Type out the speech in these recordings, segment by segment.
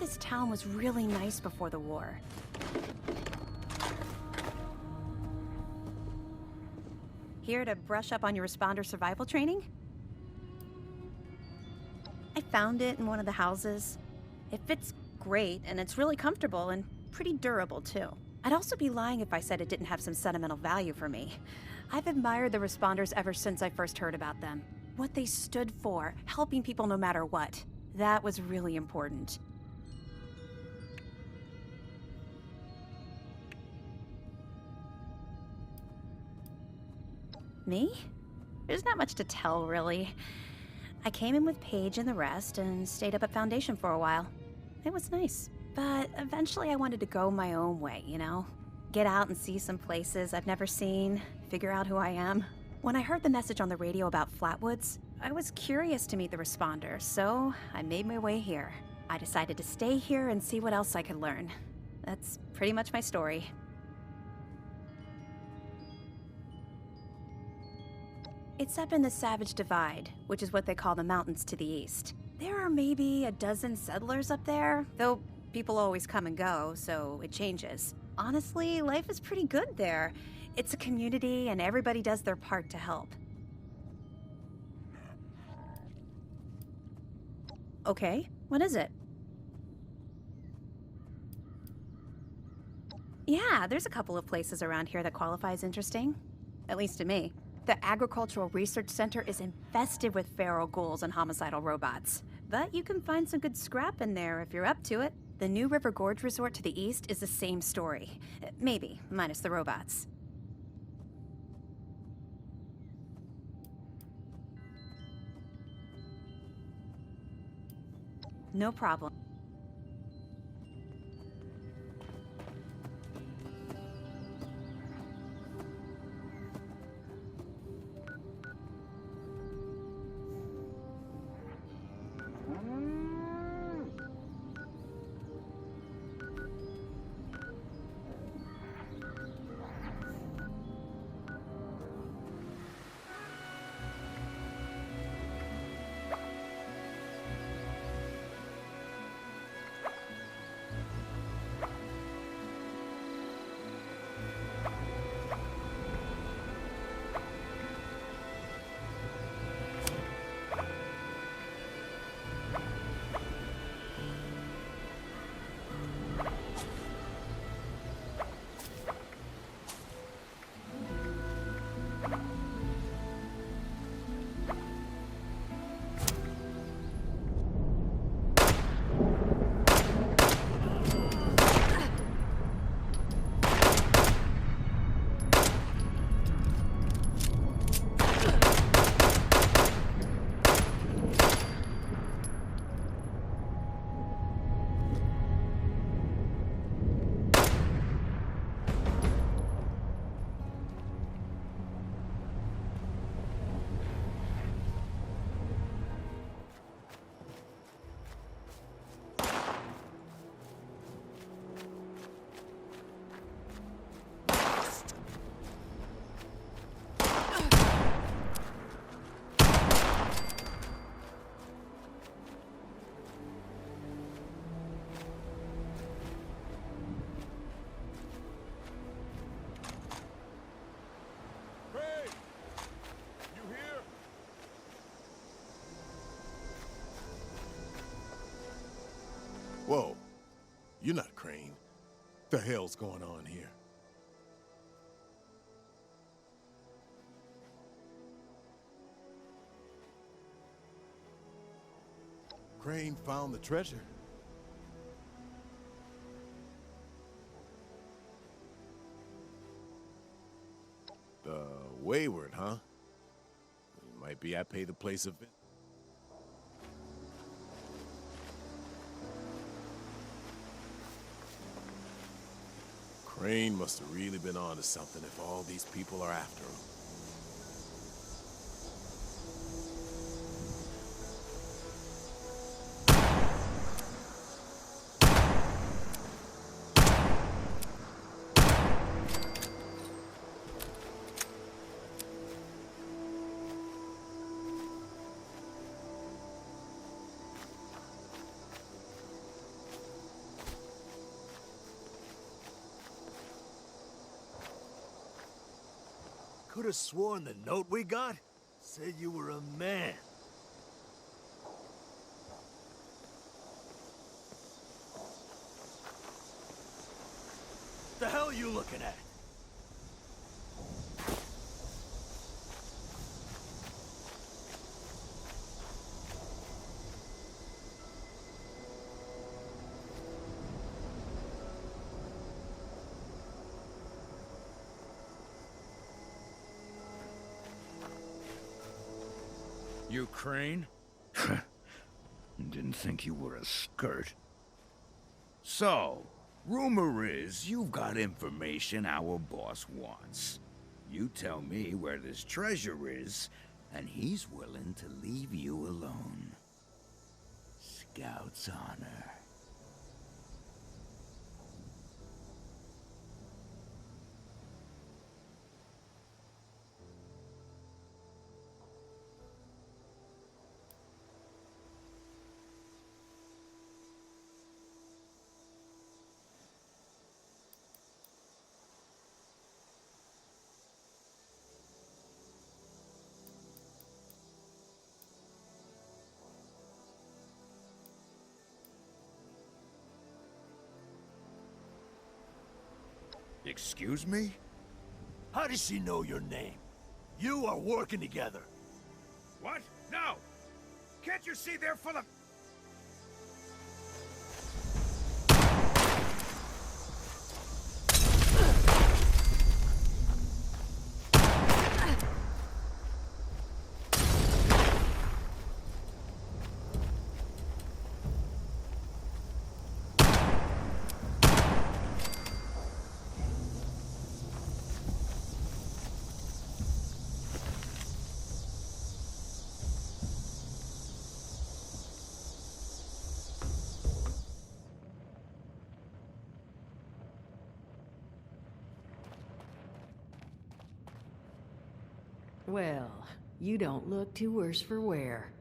this town was really nice before the war. Here to brush up on your responder survival training? I found it in one of the houses. It fits great, and it's really comfortable and pretty durable, too. I'd also be lying if I said it didn't have some sentimental value for me. I've admired the responders ever since I first heard about them. What they stood for, helping people no matter what. That was really important. Me? There's not much to tell, really. I came in with Paige and the rest and stayed up at Foundation for a while. It was nice. But eventually I wanted to go my own way, you know? Get out and see some places I've never seen, figure out who I am. When I heard the message on the radio about Flatwoods, I was curious to meet the responders, so I made my way here. I decided to stay here and see what else I could learn. That's pretty much my story. It's up in the Savage Divide, which is what they call the mountains to the east. There are maybe a dozen settlers up there, though people always come and go, so it changes. Honestly, life is pretty good there. It's a community and everybody does their part to help. Okay, what is it? Yeah, there's a couple of places around here that qualify as interesting. At least to me. The Agricultural Research Center is infested with feral ghouls and homicidal robots. But you can find some good scrap in there if you're up to it. The New River Gorge Resort to the east is the same story. Maybe, minus the robots. No problem. Whoa, you're not Crane. The hell's going on here? Crane found the treasure. The Wayward, huh? Might be I pay the place a visit. Crane must have really been on to something if all these people are after him. could have sworn the note we got said you were a man. The hell are you looking at? Ukraine? Didn't think you were a skirt. So, rumor is you've got information our boss wants. You tell me where this treasure is, and he's willing to leave you alone. Scout's honor. Excuse me? How does she know your name? You are working together. What? No! Can't you see they're full of... Well, you don't look too worse for wear.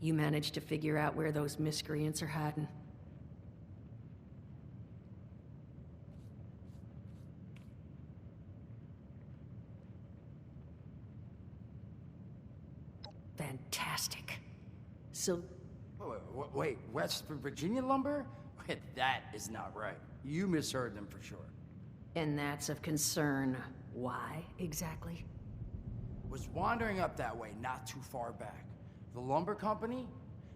You managed to figure out where those miscreants are hiding? Fantastic. So... Wait, West Virginia lumber? That is not right. You misheard them for sure. And that's of concern. Why, exactly? Was wandering up that way not too far back. The lumber company?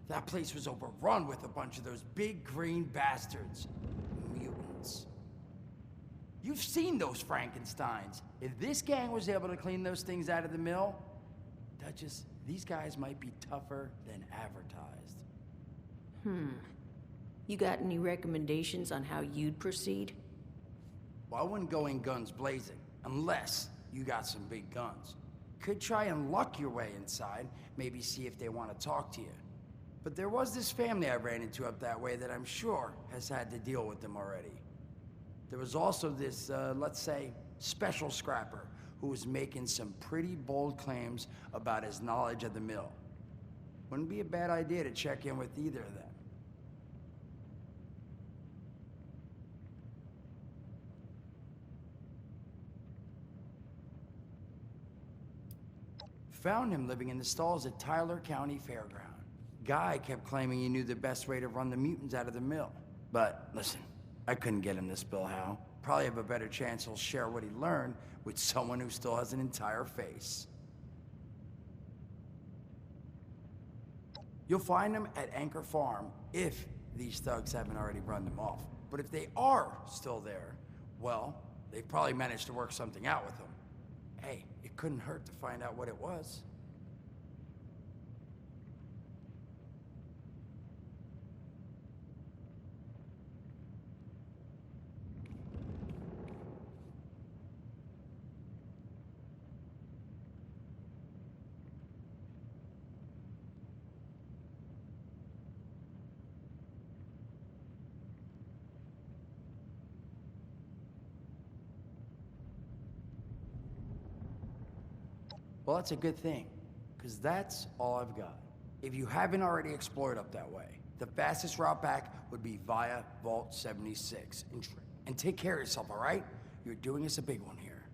That place was overrun with a bunch of those big green bastards. Mutants. You've seen those Frankensteins. If this gang was able to clean those things out of the mill, Duchess, these guys might be tougher than advertised. You got any recommendations on how you'd proceed? Well, I wouldn't go in guns blazing, unless you got some big guns. Could try and luck your way inside, maybe see if they want to talk to you. But there was this family I ran into up that way that I'm sure has had to deal with them already. There was also this, let's say, special scrapper who was making some pretty bold claims about his knowledge of the mill. Wouldn't be a bad idea to check in with either of them. Found him living in the stalls at Tyler County Fairground. Guy kept claiming he knew the best way to run the mutants out of the mill. But listen, I couldn't get him to spill how. Probably have a better chance he'll share what he learned with someone who still has an entire face. You'll find him at Anchor Farm if these thugs haven't already run them off. But if they are still there, well, they've probably managed to work something out with them. Hey, it couldn't hurt to find out what it was. Well, that's a good thing, because that's all I've got. If you haven't already explored up that way, the fastest route back would be via Vault 76. And take care of yourself, all right? You're doing us a big one here.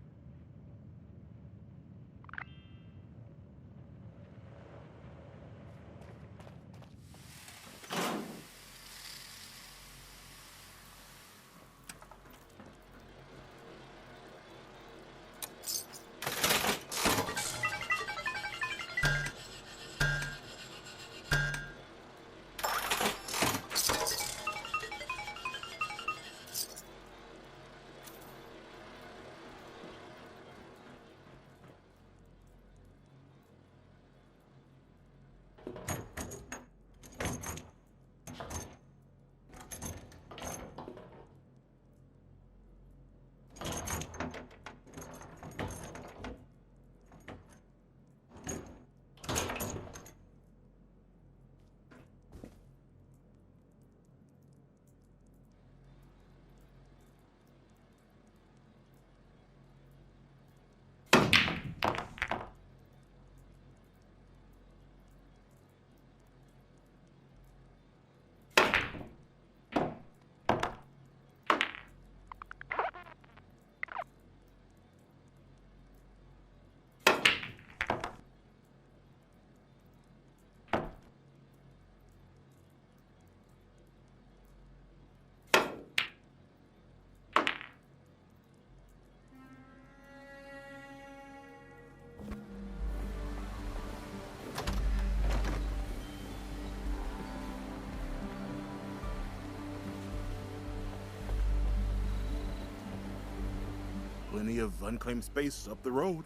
plenty of unclaimed space up the road.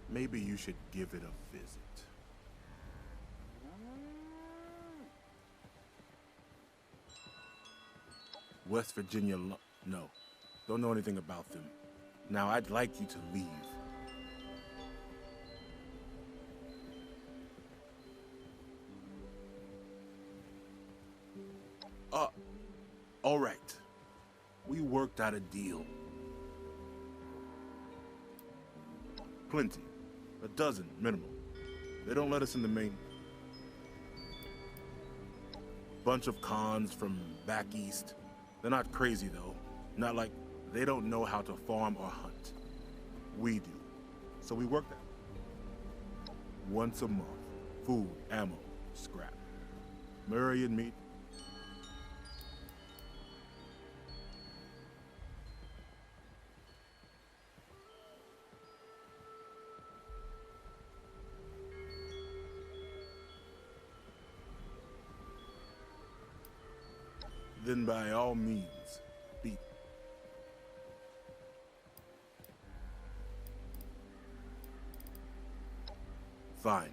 Maybe you should give it a visit. West Virginia no. Don't know anything about them. Now, I'd like you to leave. All right. We worked out a deal. Plenty. A dozen, minimum. They don't let us in the main. Bunch of cons from back east. They're not crazy, though. Not like they don't know how to farm or hunt. We do. So we work that. Once a month. Food, ammo, scrap. Murray and meat. Then by all means, beat. Fine.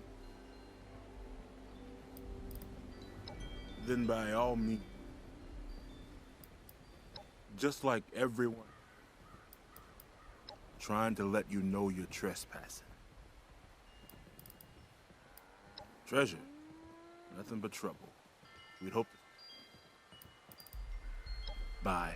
Then by all means, just like everyone, trying to let you know you're trespassing. Treasure, nothing but trouble. We'd hope. Bye.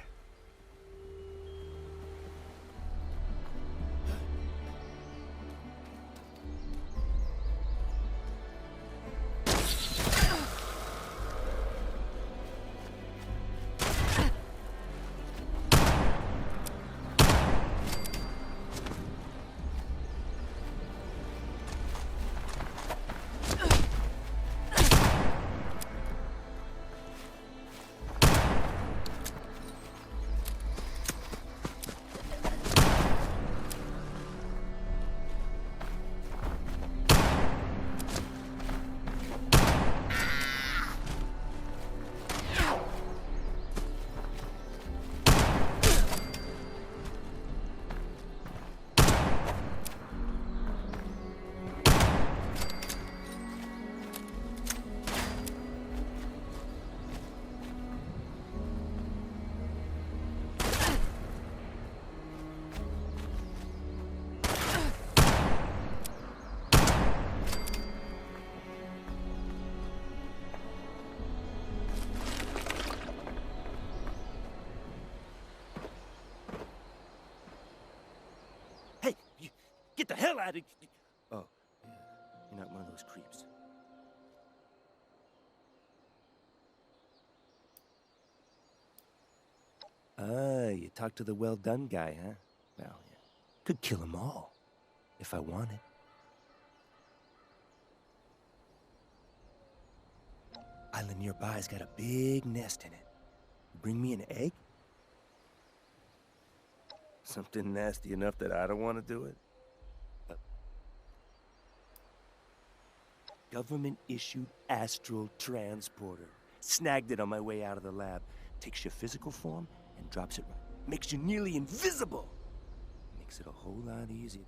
Hey, get the hell out of... Oh, yeah. You're not one of those creeps. Ah, you talked to the well-done guy, huh? Well, yeah. Could kill them all, if I wanted. Island nearby's got a big nest in it. Bring me an egg? Something nasty enough that I don't want to do it? Government-issued astral transporter. Snagged it on my way out of the lab. Takes your physical form and drops it right. Makes you nearly invisible. Makes it a whole lot easier.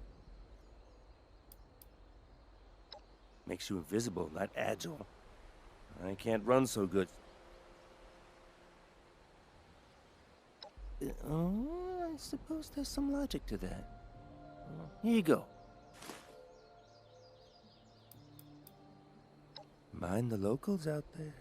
Makes you invisible, not agile. I can't run so good. Oh, I suppose there's some logic to that. Here you go. Mind the locals out there.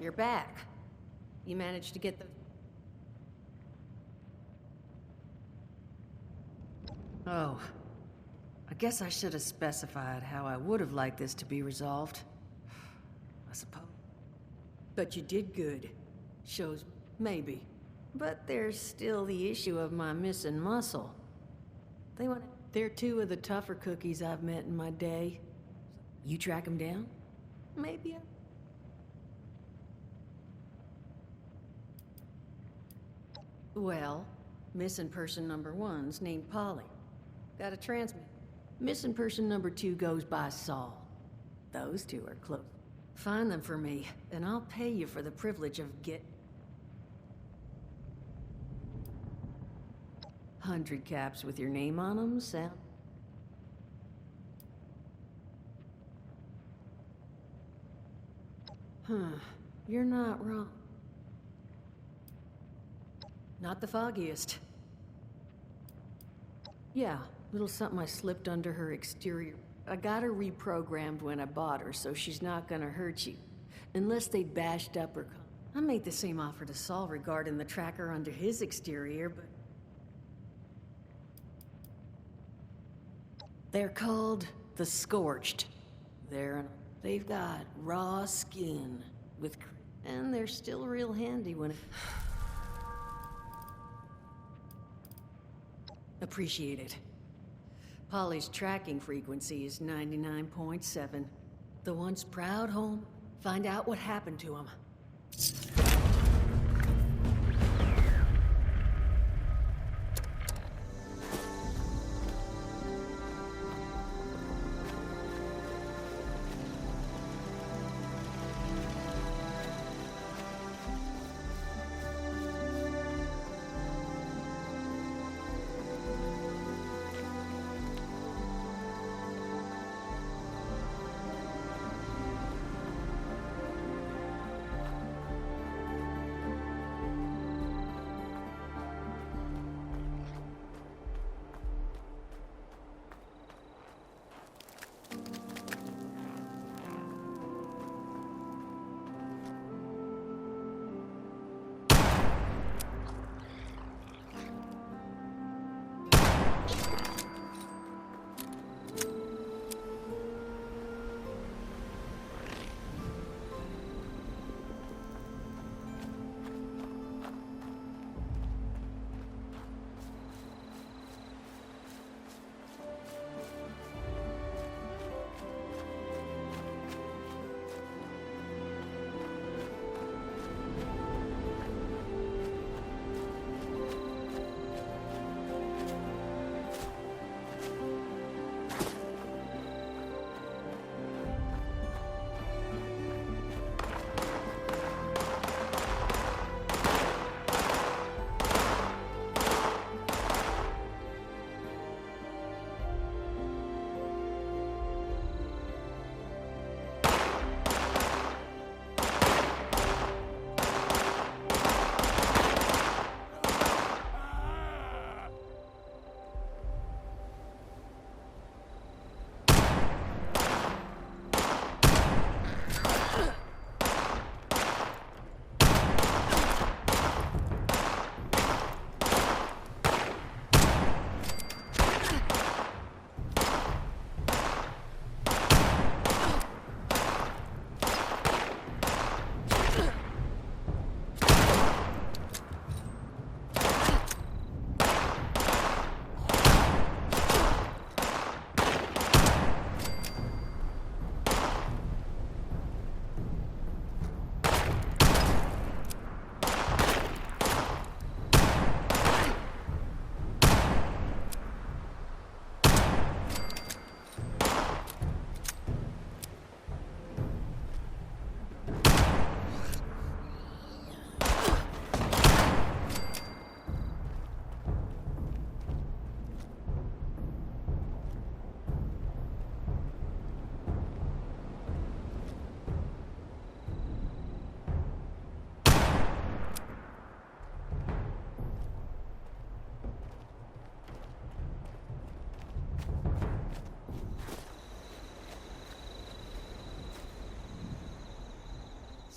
you're back. You managed to get the... Oh. I guess I should have specified how I would have liked this to be resolved. I suppose. But you did good. Shows maybe. But there's still the issue of my missing muscle. They're two of the tougher cookies I've met in my day. You track them down? Maybe Well, missing person number 1's named Polly. Got a transmit. Missing person number 2 goes by Saul. Those two are close. Find them for me, and I'll pay you for the privilege of 100 caps with your name on them, Sam? You're not wrong. Not the foggiest. Yeah, little something I slipped under her exterior. I got her reprogrammed when I bought her, so she's not gonna hurt you. Unless they bashed up her... I made the same offer to Saul regarding the tracker under his exterior, but... They're called the Scorched. They've got raw skin with... And they're still real handy when it... Appreciate it. Polly's tracking frequency is 99.7. The once proud home. Find out what happened to him.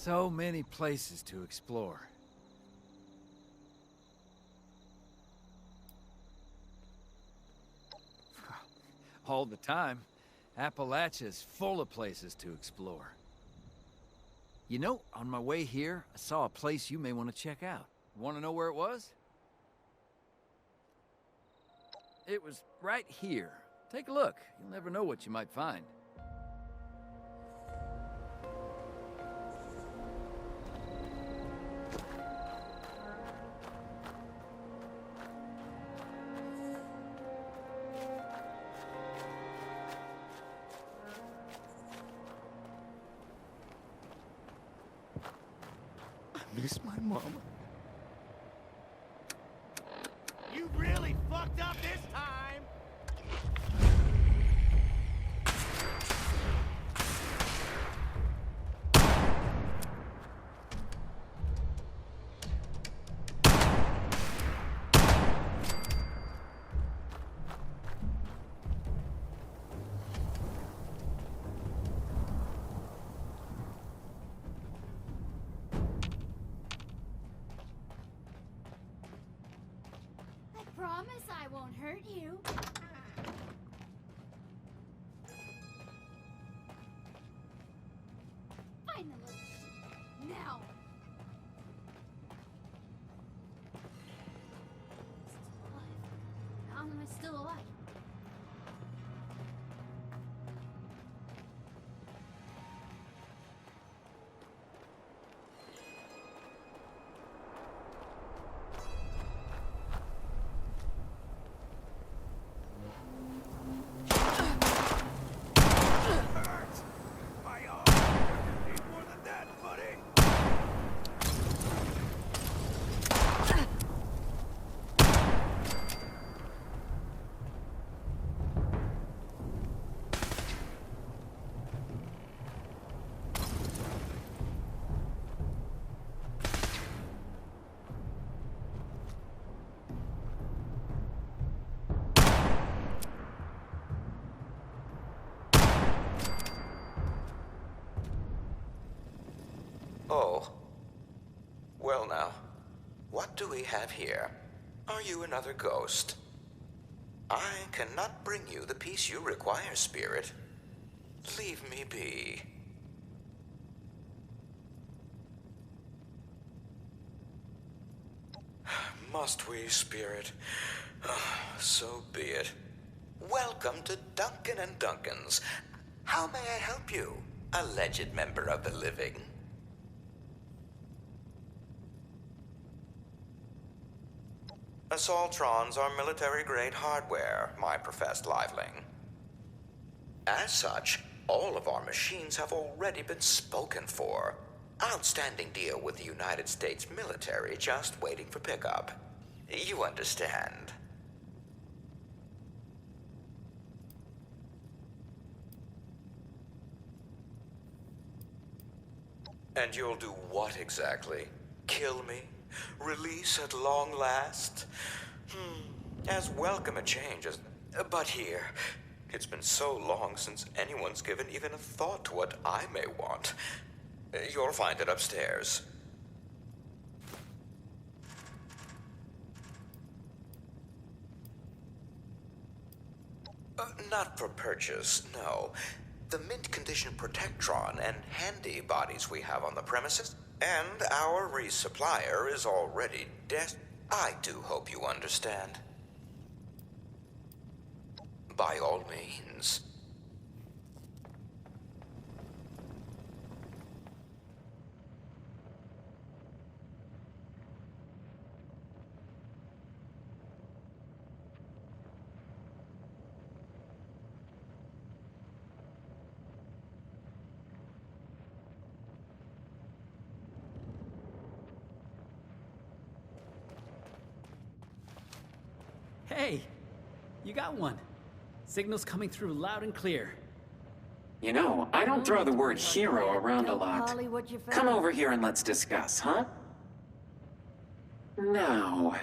So many places to explore. All the time. Appalachia's full of places to explore. You know, on my way here, I saw a place you may want to check out. Want to know where it was? It was right here. Take a look. You'll never know what you might find. Miss my mama. You really fucked up this time! I promise I won't hurt you. Find the little shit. Now! Still alive. How am I still alive? My arm! You need more than that, buddy! Oh. Well now, what do we have here? Are you another ghost? I cannot bring you the peace you require, Spirit. Leave me be. Must we, Spirit? So be it. Welcome to Duncan and Duncan's. How may I help you, alleged member of the living? Assaultrons are military-grade hardware, my professed liveling. As such, all of our machines have already been spoken for. Outstanding deal with the United States military, just waiting for pickup. You understand. And you'll do what exactly? Kill me? Release at long last? As welcome a change as... But here, it's been so long since anyone's given even a thought to what I may want. You'll find it upstairs. Not for purchase, no. The mint condition Protectron and handy bodies we have on the premises, and our resupplier is already I do hope you understand. By all means. Hey, you got one. Signal's coming through loud and clear. You know, I don't throw the word hero around a lot. Holly, what you found? Come over here and let's discuss, huh? Now,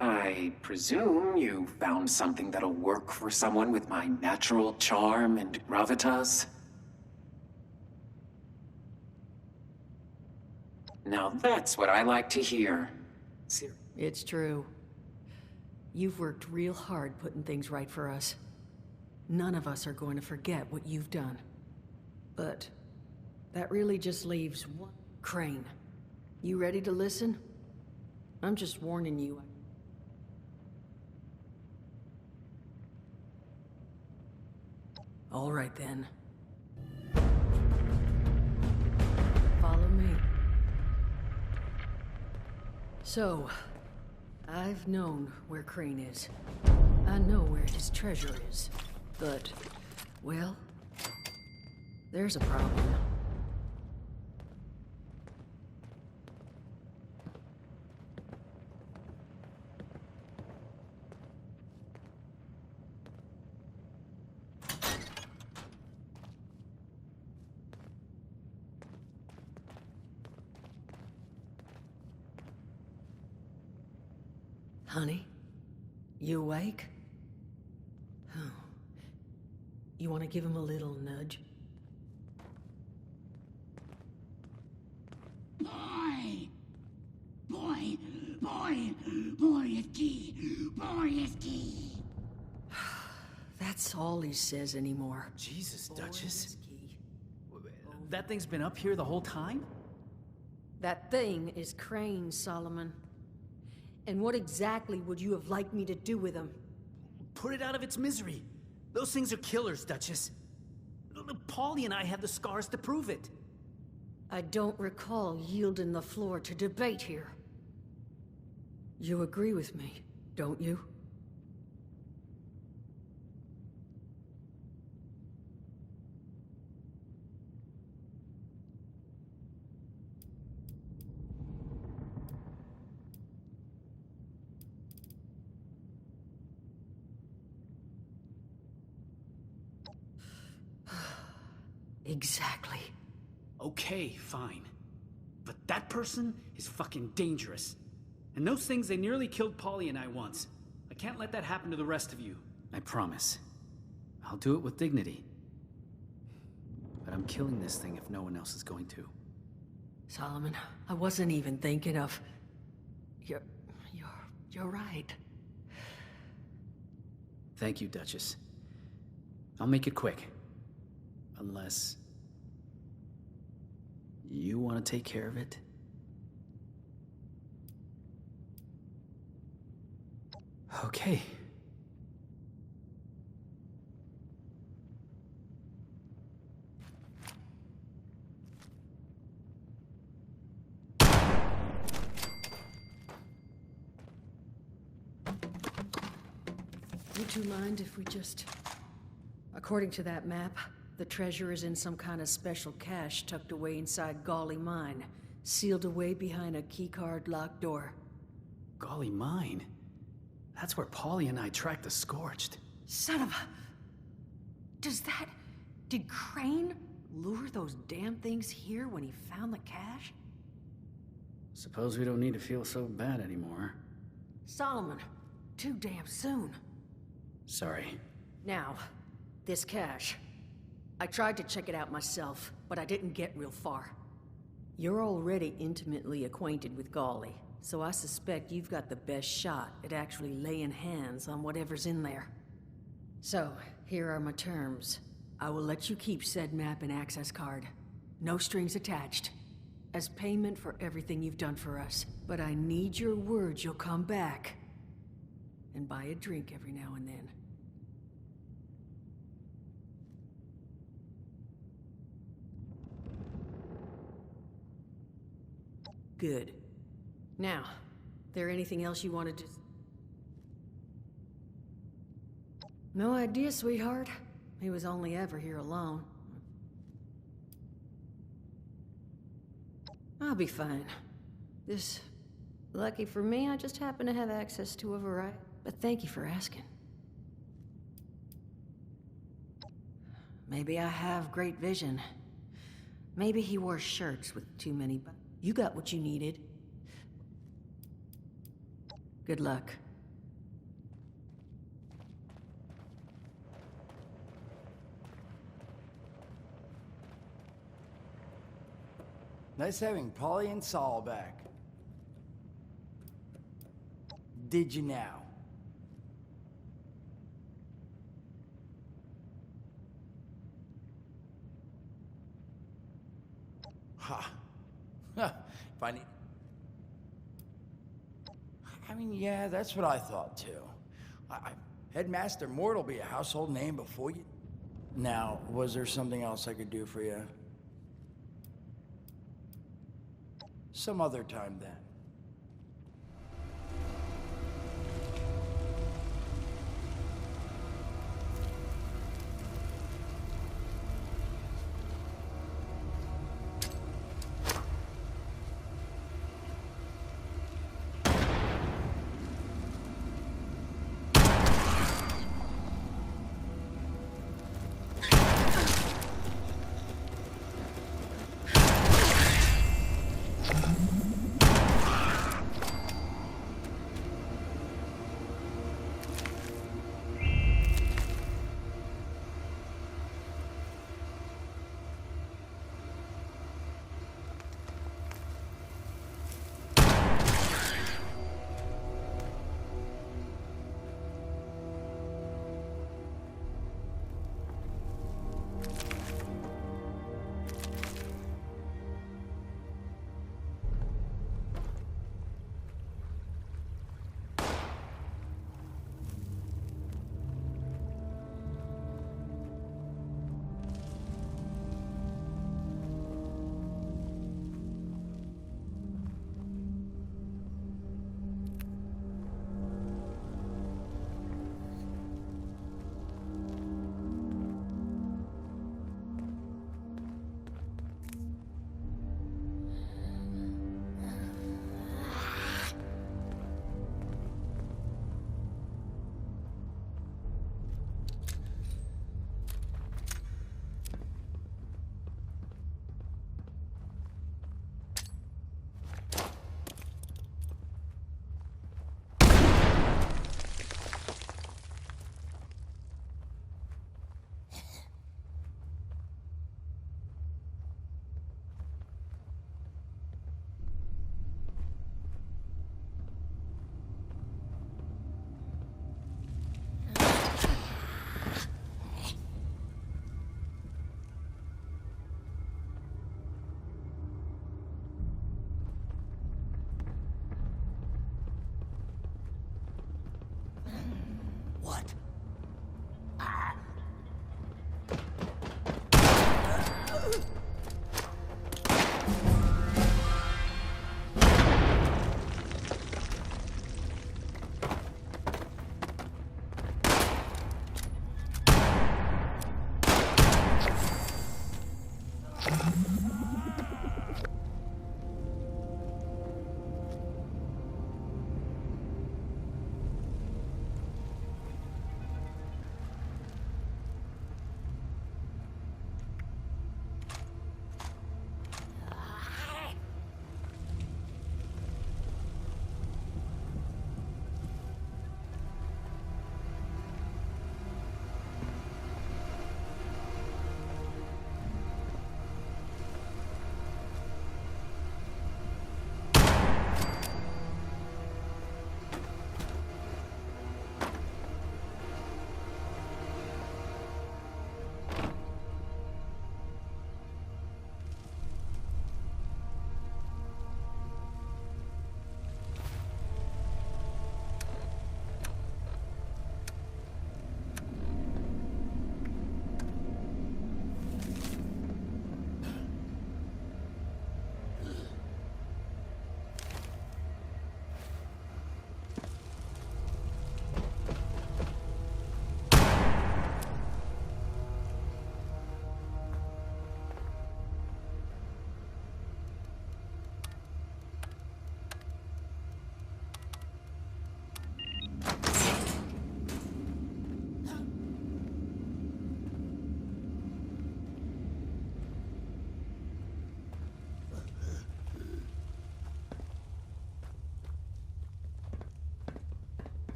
I presume you found something that'll work for someone with my natural charm and gravitas? Now that's what I like to hear. It's true. You've worked real hard putting things right for us. None of us are going to forget what you've done. But that really just leaves one. Crane. You ready to listen? I'm just warning you. All right then. Follow me. So, I've known where Crane is. I know where his treasure is. But, well, there's a problem. Honey, you awake? Oh. You want to give him a little nudge? Boy! Boy! Boy! Boy is key! Boy is key! That's all he says anymore. Jesus, Duchess. That thing's been up here the whole time? That thing is Crane, Solomon. And what exactly would you have liked me to do with him? Put it out of its misery. Those things are killers, Duchess. Paulie and I have the scars to prove it. I don't recall yielding the floor to debate here. You agree with me, don't you? Exactly. Okay, fine. But that person is fucking dangerous. And those things, they nearly killed Paulie and I once. I can't let that happen to the rest of you. I promise. I'll do it with dignity. But I'm killing this thing if no one else is going to. Solomon, I wasn't even thinking of... You're right. Thank you, Duchess. I'll make it quick. Unless... you want to take care of it? Okay. You two mind if we just... According to that map, the treasure is in some kind of special cache tucked away inside Golly Mine, sealed away behind a keycard locked door. Golly Mine? That's where Paulie and I tracked the Scorched. Son of a... Does that... Did Crane lure those damn things here when he found the cache? Suppose we don't need to feel so bad anymore. Solomon, too damn soon. Sorry. Now, this cache. I tried to check it out myself, but I didn't get real far. You're already intimately acquainted with Golly, so I suspect you've got the best shot at actually laying hands on whatever's in there. So, here are my terms. I will let you keep said map and access card. No strings attached. As payment for everything you've done for us. But I need your word you'll come back. And buy a drink every now and then. Good. Now, there anything else you wanted to... No idea, sweetheart. He was only ever here alone. I'll be fine. Lucky for me, I just happen to have access to a variety. But thank you for asking. Maybe I have great vision. Maybe he wore shirts with too many buttons. You got what you needed. Good luck. Nice having Polly and Saul back. Did you now? Ha. If I need... I mean, yeah, that's what I thought too. Headmaster Mort will be a household name before you... Now, was there something else I could do for you? Some other time then.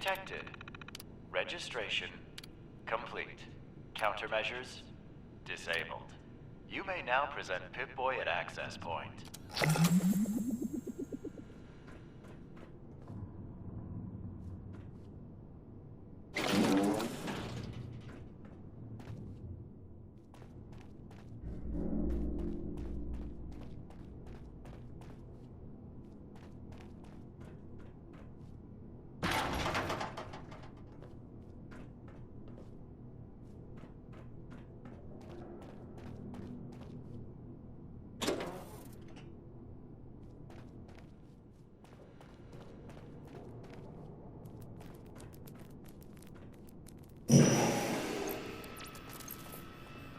detected. Registration complete. Countermeasures disabled. You may now present Pip-Boy at access point.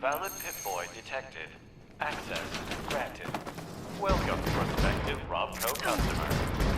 Valid Pip-Boy detected. Access granted. Welcome, prospective Robco customer.